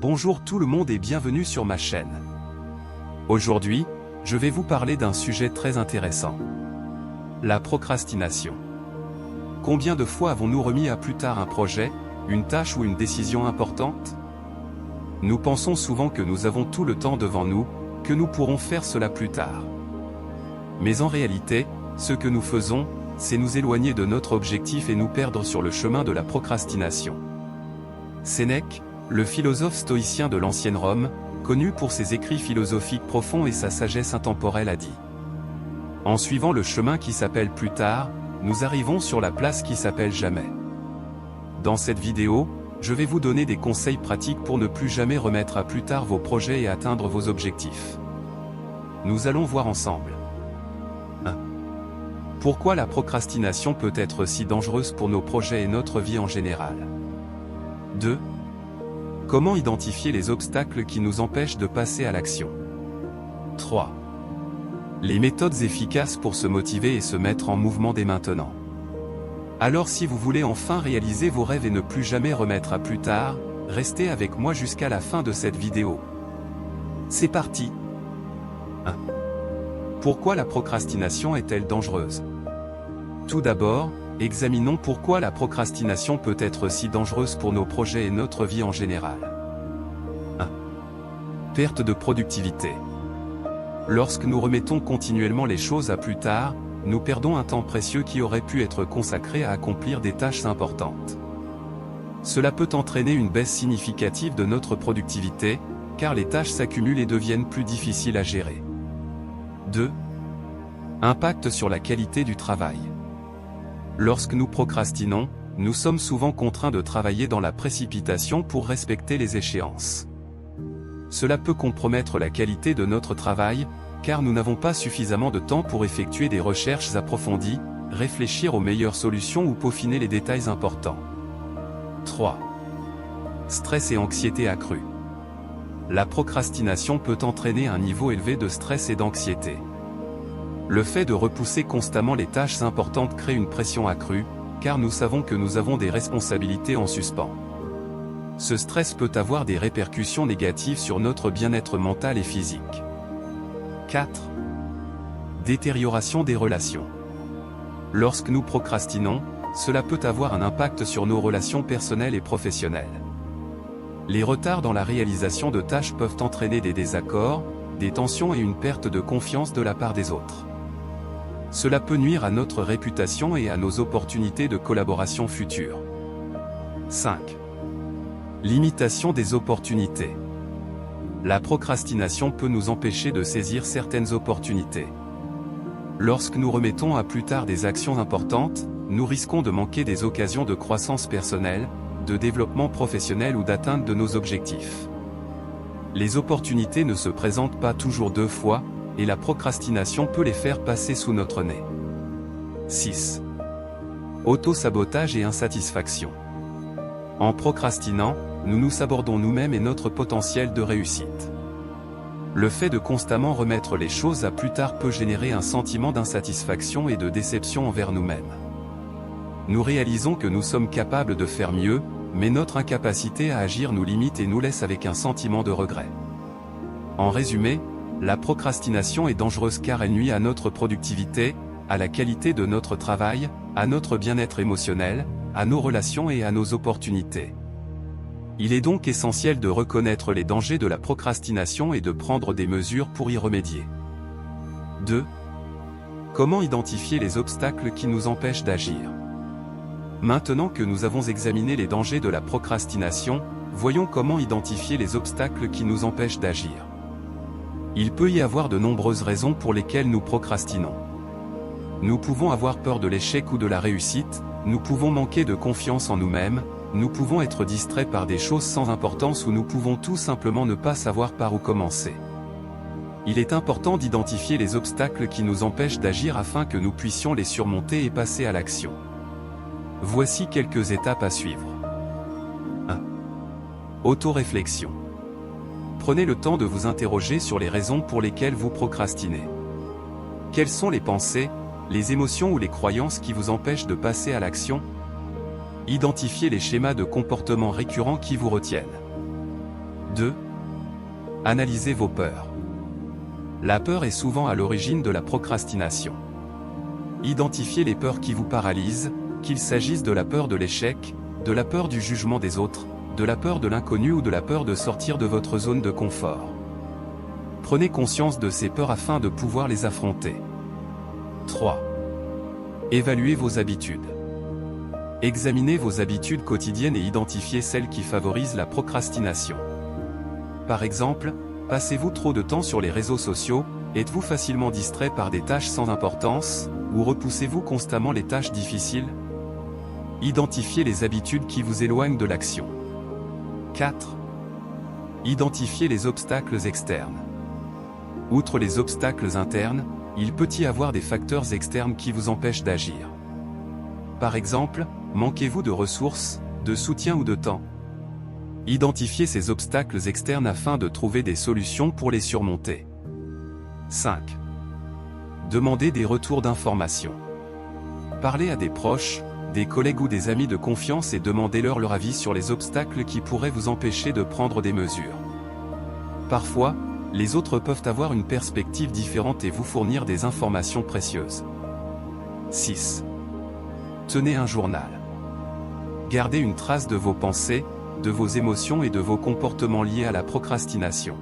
Bonjour tout le monde et bienvenue sur ma chaîne. Aujourd'hui, je vais vous parler d'un sujet très intéressant. La procrastination. Combien de fois avons-nous remis à plus tard un projet, une tâche ou une décision importante? Nous pensons souvent que nous avons tout le temps devant nous, que nous pourrons faire cela plus tard. Mais en réalité, ce que nous faisons, c'est nous éloigner de notre objectif et nous perdre sur le chemin de la procrastination. Sénèque, le philosophe stoïcien de l'ancienne Rome, connu pour ses écrits philosophiques profonds et sa sagesse intemporelle, a dit: en suivant le chemin qui s'appelle plus tard, nous arrivons sur la place qui s'appelle jamais. Dans cette vidéo, je vais vous donner des conseils pratiques pour ne plus jamais remettre à plus tard vos projets et atteindre vos objectifs. Nous allons voir ensemble. 1. Pourquoi la procrastination peut être si dangereuse pour nos projets et notre vie en général. 2. Comment identifier les obstacles qui nous empêchent de passer à l'action. 3. Les méthodes efficaces pour se motiver et se mettre en mouvement dès maintenant. Alors si vous voulez enfin réaliser vos rêves et ne plus jamais remettre à plus tard, restez avec moi jusqu'à la fin de cette vidéo. C'est parti. 1. Pourquoi la procrastination est-elle dangereuse? Tout d'abord, examinons pourquoi la procrastination peut être si dangereuse pour nos projets et notre vie en général. 1. Perte de productivité. Lorsque nous remettons continuellement les choses à plus tard, nous perdons un temps précieux qui aurait pu être consacré à accomplir des tâches importantes. Cela peut entraîner une baisse significative de notre productivité, car les tâches s'accumulent et deviennent plus difficiles à gérer. 2. Impact sur la qualité du travail. Lorsque nous procrastinons, nous sommes souvent contraints de travailler dans la précipitation pour respecter les échéances. Cela peut compromettre la qualité de notre travail, car nous n'avons pas suffisamment de temps pour effectuer des recherches approfondies, réfléchir aux meilleures solutions ou peaufiner les détails importants. 3. Stress et anxiété accrue. La procrastination peut entraîner un niveau élevé de stress et d'anxiété. Le fait de repousser constamment les tâches importantes crée une pression accrue, car nous savons que nous avons des responsabilités en suspens. Ce stress peut avoir des répercussions négatives sur notre bien-être mental et physique. 4. Détérioration des relations. Lorsque nous procrastinons, cela peut avoir un impact sur nos relations personnelles et professionnelles. Les retards dans la réalisation de tâches peuvent entraîner des désaccords, des tensions et une perte de confiance de la part des autres. Cela peut nuire à notre réputation et à nos opportunités de collaboration futures. 5. Limitation des opportunités. La procrastination peut nous empêcher de saisir certaines opportunités. Lorsque nous remettons à plus tard des actions importantes, nous risquons de manquer des occasions de croissance personnelle, de développement professionnel ou d'atteinte de nos objectifs. Les opportunités ne se présentent pas toujours deux fois, et la procrastination peut les faire passer sous notre nez. 6. Auto-sabotage et insatisfaction. En procrastinant, nous nous sabordons nous-mêmes et notre potentiel de réussite. Le fait de constamment remettre les choses à plus tard peut générer un sentiment d'insatisfaction et de déception envers nous-mêmes. Nous réalisons que nous sommes capables de faire mieux, mais notre incapacité à agir nous limite et nous laisse avec un sentiment de regret. En résumé, la procrastination est dangereuse car elle nuit à notre productivité, à la qualité de notre travail, à notre bien-être émotionnel, à nos relations et à nos opportunités. Il est donc essentiel de reconnaître les dangers de la procrastination et de prendre des mesures pour y remédier. 2. Comment identifier les obstacles qui nous empêchent d'agir? Maintenant que nous avons examiné les dangers de la procrastination, voyons comment identifier les obstacles qui nous empêchent d'agir. Il peut y avoir de nombreuses raisons pour lesquelles nous procrastinons. Nous pouvons avoir peur de l'échec ou de la réussite, nous pouvons manquer de confiance en nous-mêmes, nous pouvons être distraits par des choses sans importance ou nous pouvons tout simplement ne pas savoir par où commencer. Il est important d'identifier les obstacles qui nous empêchent d'agir afin que nous puissions les surmonter et passer à l'action. Voici quelques étapes à suivre. 1. Autoréflexion. Prenez le temps de vous interroger sur les raisons pour lesquelles vous procrastinez. Quelles sont les pensées, les émotions ou les croyances qui vous empêchent de passer à l'action? Identifiez les schémas de comportement récurrents qui vous retiennent. 2. Analysez vos peurs. La peur est souvent à l'origine de la procrastination. Identifiez les peurs qui vous paralysent, qu'il s'agisse de la peur de l'échec, de la peur du jugement des autres, de la peur de l'inconnu ou de la peur de sortir de votre zone de confort. Prenez conscience de ces peurs afin de pouvoir les affronter. 3. Évaluez vos habitudes. Examinez vos habitudes quotidiennes et identifiez celles qui favorisent la procrastination. Par exemple, passez-vous trop de temps sur les réseaux sociaux? Êtes-vous facilement distrait par des tâches sans importance, ou repoussez-vous constamment les tâches difficiles? Identifiez les habitudes qui vous éloignent de l'action. 4. Identifiez les obstacles externes. Outre les obstacles internes, il peut y avoir des facteurs externes qui vous empêchent d'agir. Par exemple, manquez-vous de ressources, de soutien ou de temps? Identifiez ces obstacles externes afin de trouver des solutions pour les surmonter. 5. Demandez des retours d'informations. Parlez à des proches, des collègues ou des amis de confiance et demandez-leur leur avis sur les obstacles qui pourraient vous empêcher de prendre des mesures. Parfois, les autres peuvent avoir une perspective différente et vous fournir des informations précieuses. 6. Tenez un journal. Gardez une trace de vos pensées, de vos émotions et de vos comportements liés à la procrastination.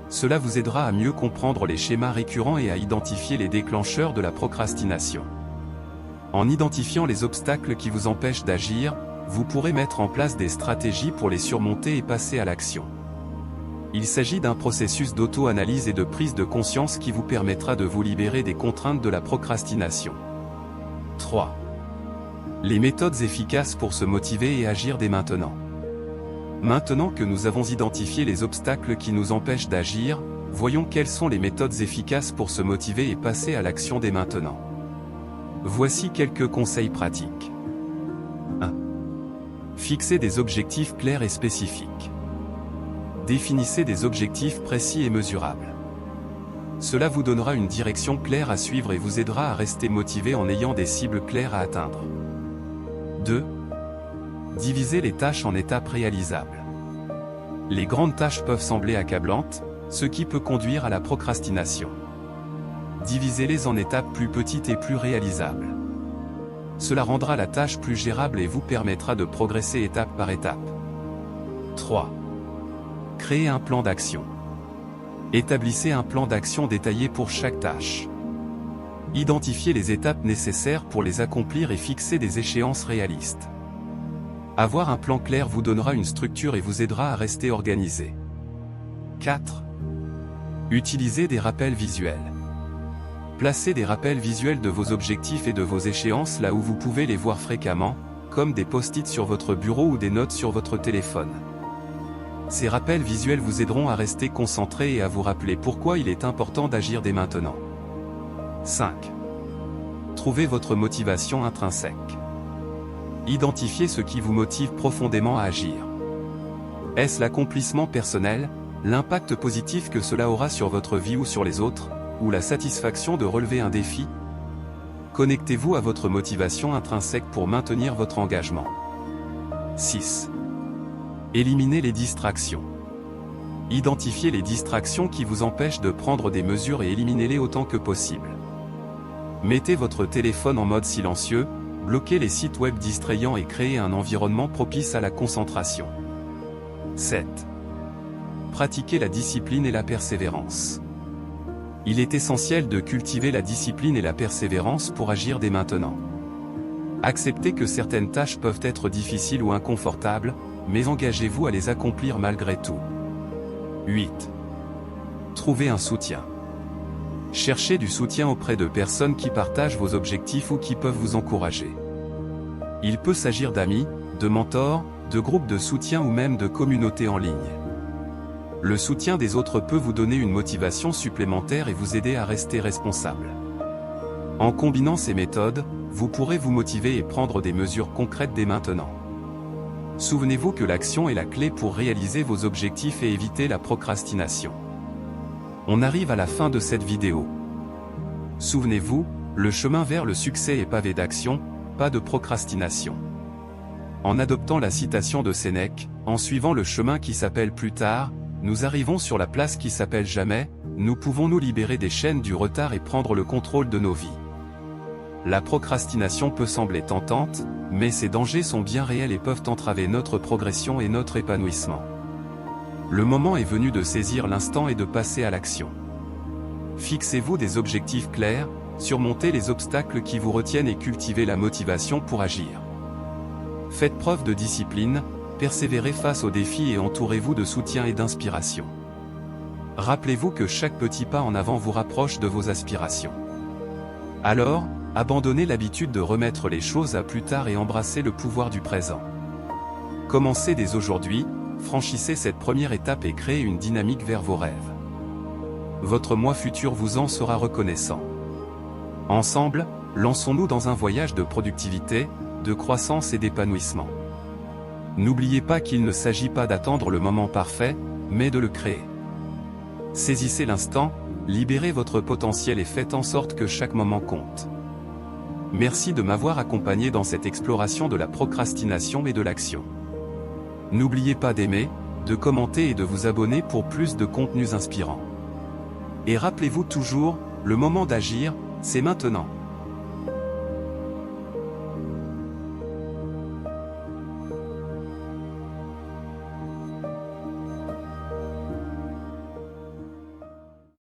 Cela vous aidera à mieux comprendre les schémas récurrents et à identifier les déclencheurs de la procrastination. En identifiant les obstacles qui vous empêchent d'agir, vous pourrez mettre en place des stratégies pour les surmonter et passer à l'action. Il s'agit d'un processus d'auto-analyse et de prise de conscience qui vous permettra de vous libérer des contraintes de la procrastination. 3. Les méthodes efficaces pour se motiver et agir dès maintenant. Maintenant que nous avons identifié les obstacles qui nous empêchent d'agir, voyons quelles sont les méthodes efficaces pour se motiver et passer à l'action dès maintenant. Voici quelques conseils pratiques. 1. Fixez des objectifs clairs et spécifiques. Définissez des objectifs précis et mesurables. Cela vous donnera une direction claire à suivre et vous aidera à rester motivé en ayant des cibles claires à atteindre. 2. Divisez les tâches en étapes réalisables. Les grandes tâches peuvent sembler accablantes, ce qui peut conduire à la procrastination. Divisez-les en étapes plus petites et plus réalisables. Cela rendra la tâche plus gérable et vous permettra de progresser étape par étape. 3. Créez un plan d'action. Établissez un plan d'action détaillé pour chaque tâche. Identifiez les étapes nécessaires pour les accomplir et fixez des échéances réalistes. Avoir un plan clair vous donnera une structure et vous aidera à rester organisé. 4. Utilisez des rappels visuels. Placez des rappels visuels de vos objectifs et de vos échéances là où vous pouvez les voir fréquemment, comme des post-it sur votre bureau ou des notes sur votre téléphone. Ces rappels visuels vous aideront à rester concentré et à vous rappeler pourquoi il est important d'agir dès maintenant. 5. Trouvez votre motivation intrinsèque. Identifiez ce qui vous motive profondément à agir. Est-ce l'accomplissement personnel, l'impact positif que cela aura sur votre vie ou sur les autres, ou la satisfaction de relever un défi? Connectez-vous à votre motivation intrinsèque pour maintenir votre engagement. 6. Éliminez les distractions. Identifiez les distractions qui vous empêchent de prendre des mesures et éliminez-les autant que possible. Mettez votre téléphone en mode silencieux, bloquez les sites web distrayants et créez un environnement propice à la concentration. 7. Pratiquez la discipline et la persévérance. Il est essentiel de cultiver la discipline et la persévérance pour agir dès maintenant. Acceptez que certaines tâches peuvent être difficiles ou inconfortables, mais engagez-vous à les accomplir malgré tout. 8. Trouvez un soutien. Cherchez du soutien auprès de personnes qui partagent vos objectifs ou qui peuvent vous encourager. Il peut s'agir d'amis, de mentors, de groupes de soutien ou même de communautés en ligne. Le soutien des autres peut vous donner une motivation supplémentaire et vous aider à rester responsable. En combinant ces méthodes, vous pourrez vous motiver et prendre des mesures concrètes dès maintenant. Souvenez-vous que l'action est la clé pour réaliser vos objectifs et éviter la procrastination. On arrive à la fin de cette vidéo. Souvenez-vous, le chemin vers le succès est pavé d'action, pas de procrastination. En adoptant la citation de Sénèque, en suivant le chemin qui s'appelle plus tard, nous arrivons sur la place qui s'appelle jamais, nous pouvons nous libérer des chaînes du retard et prendre le contrôle de nos vies. La procrastination peut sembler tentante, mais ses dangers sont bien réels et peuvent entraver notre progression et notre épanouissement. Le moment est venu de saisir l'instant et de passer à l'action. Fixez-vous des objectifs clairs, surmontez les obstacles qui vous retiennent et cultivez la motivation pour agir. Faites preuve de discipline, persévérez face aux défis et entourez-vous de soutien et d'inspiration. Rappelez-vous que chaque petit pas en avant vous rapproche de vos aspirations. Alors, abandonnez l'habitude de remettre les choses à plus tard et embrassez le pouvoir du présent. Commencez dès aujourd'hui, franchissez cette première étape et créez une dynamique vers vos rêves. Votre moi futur vous en sera reconnaissant. Ensemble, lançons-nous dans un voyage de productivité, de croissance et d'épanouissement. N'oubliez pas qu'il ne s'agit pas d'attendre le moment parfait, mais de le créer. Saisissez l'instant, libérez votre potentiel et faites en sorte que chaque moment compte. Merci de m'avoir accompagné dans cette exploration de la procrastination et de l'action. N'oubliez pas d'aimer, de commenter et de vous abonner pour plus de contenus inspirants. Et rappelez-vous toujours, le moment d'agir, c'est maintenant.